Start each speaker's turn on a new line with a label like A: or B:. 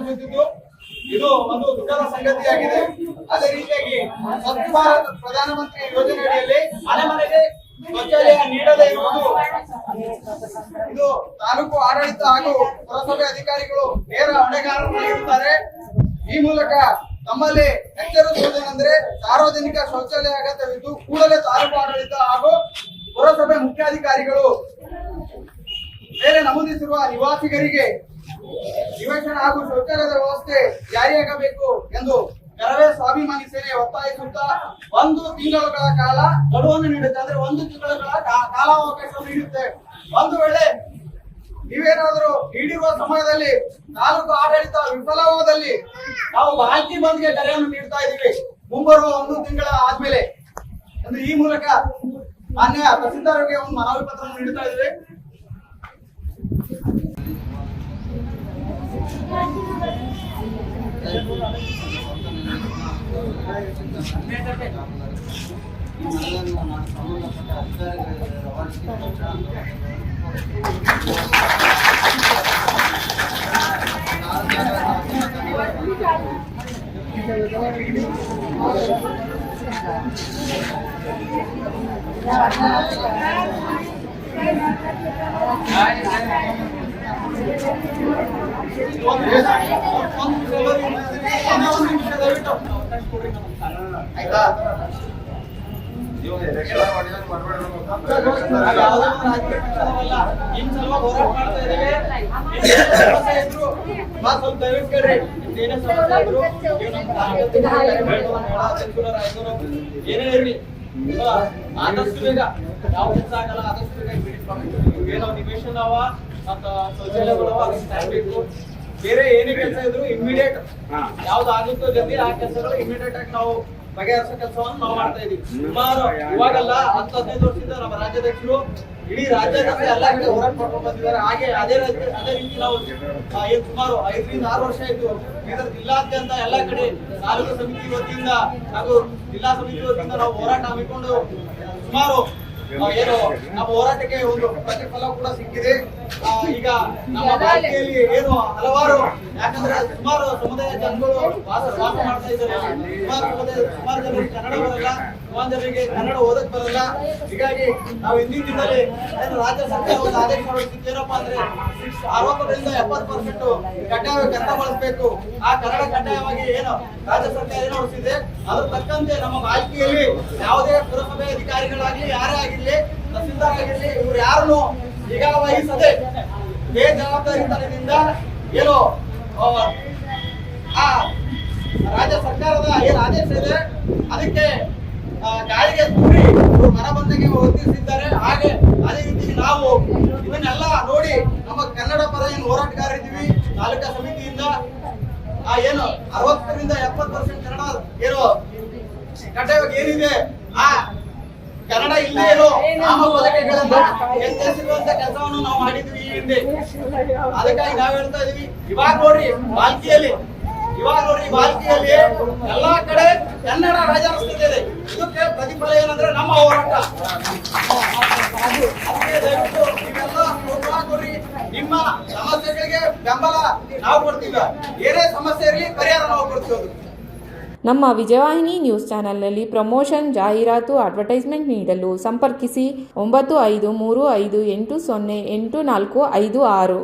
A: ಅನುಭವಿಸುತ್ತಿದ್ದು ಇದು ಒಂದು ದುಃಖದ ಸಂಗತಿಯಾಗಿದೆ. ಅದೇ ರೀತಿಯಾಗಿ ಸ್ವಚ್ಛ ಭಾರತ್ ಪ್ರಧಾನಮಂತ್ರಿ ಯೋಜನೆಯಡಿಯಲ್ಲಿ ಮನೆ ಮನೆಗೆ ಶೌಚಾಲಯ ನೀಡದೇ ಇರುವುದು ಇದು ತಾಲೂಕು ಆಡಳಿತ ಹಾಗೂ ಪುರಸಭೆ ಅಧಿಕಾರಿಗಳು ನೇರ ಹೊಣೆಗಾರರಾಗಿರುತ್ತಾರೆ. ಈ ಮೂಲಕ ತಮ್ಮಲ್ಲಿ ಎಚ್ಚರಿಸುವುದೇನೆಂದರೆ ಸಾರ್ವಜನಿಕ ಶೌಚಾಲಯ ಅಗತ್ಯವಿದ್ದು ಕೂಡಲೇ ತಾಲೂಕು ಆಡಳಿತ ಹಾಗೂ ಪುರಸಭೆ ಮುಖ್ಯಾಧಿಕಾರಿಗಳು ಮೇಲೆ ನಮೂದಿಸಿರುವ ನಿವಾಸಿಗರಿಗೆ ನಿವೇಶನ ಹಾಗೂ ಶೌಚಾಲಯದ ವ್ಯವಸ್ಥೆ ಜಾರಿಯಾಗಬೇಕು ಎಂದು ಕರವೇ ಸ್ವಾಭಿಮಾನಿ ಸೇನೆ ಒತ್ತಾಯಿಸುತ್ತಾ 1 ತಿಂಗಳುಗಳ ಕಾಲ ಗಡುವನ್ನು ನೀಡುತ್ತೆ. ಅಂದ್ರೆ 1 ತಿಂಗಳುಗಳ ಕಾಲಾವಕಾಶ ನೀಡುತ್ತೆ. ಒಂದು ವೇಳೆ ನೀವೇನಾದರೂ ನೀಡಿರುವ ಸಮಯದಲ್ಲಿ ತಾಲೂಕು ಆಡಳಿತ ವಿಫಲವಾದಲ್ಲಿ ನಾವು ಬಾಲ್ಕಿ ಬಂದ್ಗೆ ಕರೆಯನ್ನು ನೀಡ್ತಾ ಇದ್ದೀವಿ ಮುಂಬರುವ 1 ತಿಂಗಳ ಆದ್ಮೇಲೆ ಎಂದು ಈ ಮೂಲಕ ಮಾನ್ಯ ತಹಸೀಲ್ದಾರ್ಗೆ ಒಂದು ಮನವಿ ಪತ್ರ ನೀಡುತ್ತಾ ಇದ್ದೀವಿ. ಏನೇ ಇರಲಿ ಆದಷ್ಟು ಬೇಗ ಯಾವ ಕೆಲಸ ಆಗಲ್ಲ ಆದಷ್ಟು ಬೇಗ ಏನೋ ನಿವೇಶನ ಅವ ಮತ್ತ ಶೌಚಾಲಯಗಳವ ಬೇಕು ಬೇರೆ ಏನೇ ಕೆಲಸ ಇದ್ರು ಇಮಿಡಿಯೇಟ್ ಯಾವ್ದು ಆಗುತ್ತೋ ಜೊತೆ ಆ ಕೆಲಸಗಳು ಇಮಿಡಿಯೇಟ್ ಆಗಿ ನಾವು ಬಗೆಹರಿಸೋ ಕೆಲಸವನ್ನು ನಾವು ಮಾಡ್ತಾ ಇದೀವಿ. ಸುಮಾರು ಇವಾಗಲ್ಲ 10-15 ವರ್ಷದಿಂದ ನಮ್ಮ ರಾಜ್ಯಾಧ್ಯಕ್ಷರು ಇಡೀ ರಾಜ್ಯಾದ್ಯಂತ ಎಲ್ಲಾ ಕಡೆ ಹೋರಾಟ ಮಾಡ್ಕೊಂಡು ಬಂದಿದ್ದಾರೆ. ಹಾಗೆ ಅದೇ ರೀತಿ ನಾವು ಸುಮಾರು 5 ರಿಂದ 6 ವರ್ಷ ಆಯ್ತು ಇದರ ಜಿಲ್ಲಾದ್ಯಂತ ಎಲ್ಲಾ ಕಡೆ ತಾಲೂಕು ಸಮಿತಿ ವತಿಯಿಂದ ಹಾಗೂ ಜಿಲ್ಲಾ ಸಮಿತಿ ವತಿಯಿಂದ ನಾವು ಹೋರಾಟ ಹಮ್ಮಿಕೊಂಡು ಸುಮಾರು ಏನು ನಮ್ಮ ಹೋರಾಟಕ್ಕೆ ಒಂದು ಪ್ರತಿಫಲ ಕೂಡ ಸಿಕ್ಕಿದೆ. ಈಗ ನಮ್ಮ ಭಾರತೀಯಲ್ಲಿ ಏನು ಹಲವಾರು ಯಾಕಂದ್ರೆ ಸುಮಾರು ಸಮುದಾಯ ಜನಗಳು ವಾಸ ಮಾಡ್ತಾ ಇದ್ದಾರೆ. ಸುಮಾರು ಜನರಿಗೆ ಕನ್ನಡ ಬರಲ್ಲ, ಸುಮಾರು ಜನರಿಗೆ ಕನ್ನಡ ಓದಕ್ ಬರಲ್ಲ. ಹೀಗಾಗಿ ನಾವು ಹಿಂದಿನ ದಿನದಲ್ಲಿ ರಾಜ್ಯ ಸರ್ಕಾರ ಒಂದು ಆದೇಶ ಹೊರಡಿಸಿದ್ದು ಏನಪ್ಪಾ ಅಂದ್ರೆ 60ರಿಂದ 70% ಕಡ್ಡಾಯ ಕನ್ನಡ ಬಳಸಬೇಕು. ಆ ಕನ್ನಡ ಕಡ್ಡಾಯವಾಗಿ ಏನು ರಾಜ್ಯ ಸರ್ಕಾರ ಏನು ಹೊರಡಿಸಿದೆ ಅದ್ರ ತಕ್ಕಂತೆ ನಮ್ಮ ಬಾಲ್ಕಿಯಲ್ಲಿ ಯಾವುದೇ ಪುರಸಭೆ ಅಧಿಕಾರಿಗಳಾಗ್ಲಿ ಯಾರೇ ಆಗಿರ್ಲಿ ತಹಸೀಲ್ದಾರ್ ಆಗಿರ್ಲಿ ಇವ್ರು ಯಾರನ್ನು ಈಗ ವಹಿಸದೆ ಬೇಜವಾಬ್ದಾರಿತನದಿಂದ ಏನು ಆ ರಾಜ್ಯ ಸರ್ಕಾರದ ಏನು ಆದೇಶ ಇದೆ ಅದಕ್ಕೆ ಗಾಳಿಗೆ ತೂರಿ ಮನಬಂದಿಗೆ ವರ್ತಿಸಿದ್ದಾರೆ. ಹಾಗೆ ಅದೇ ರೀತಿ ನಾವು ಇದನ್ನೆಲ್ಲ ನೋಡಿ ನಮ್ಮ ಕನ್ನಡ ಪರ ಏನು ಹೋರಾಟಗಾರರಿದ್ದೀವಿ ತಾಲೂಕಾ ಸಮಿತಿಯಿಂದ ಏನು 60ರಿಂದ 70% ಕನ್ನಡ ಏನು ಕಡ್ಡಾಯವಾಗಿ ಏನಿದೆ ಆ ಕನ್ನಡ ಇಲ್ಲದೆ ಇರೋ ನಾಮಫಲಕಗಳನ್ನ ಎಚ್ಚರಿಸುವಂತ ಕೆಲಸವನ್ನು ನಾವು ಮಾಡಿದ್ವಿ ಈ ಹಿಂದೆ. ಅದಕ್ಕಾಗಿ ನಾವು ಹೇಳ್ತಾ ಇದೀವಿ ಇವಾಗ ನೋಡ್ರಿ ಬಾಲ್ಕಿಯಲ್ಲಿ ಎಲ್ಲಾ ಕಡೆ ಕನ್ನಡ ರಾಜಾರಿಸ್ತಿದೆ. ಇದಕ್ಕೆ ಪ್ರತಿಫಲ ಏನಂದ್ರೆ ನಮ್ಮ ಹೋರಾಟ. ದಯವಿಟ್ಟು ನೀವೆಲ್ಲ ಪ್ರೋತ್ಸಾಹ ಕೊಡ್ರಿ. ನಿಮ್ಮ ಸಮಸ್ಯೆಗಳಿಗೆ ಬೆಂಬಲ ನಾವು ಕೊಡ್ತೀವಿ. ಏನೇ ಸಮಸ್ಯೆ ಇರಲಿ ಪರಿಹಾರ ನಾವು ಕೊಡ್ತೀವಿ.
B: ನಮ್ಮ ವಿಜಯವಾಹಿನಿ ನ್ಯೂಸ್ ಚಾನೆಲ್ನಲ್ಲಿ ಪ್ರಮೋಷನ್, ಜಾಹೀರಾತು, ಅಡ್ವರ್ಟೈಸ್ಮೆಂಟ್ ನೀಡಲು ಸಂಪರ್ಕಿಸಿ 9535808456.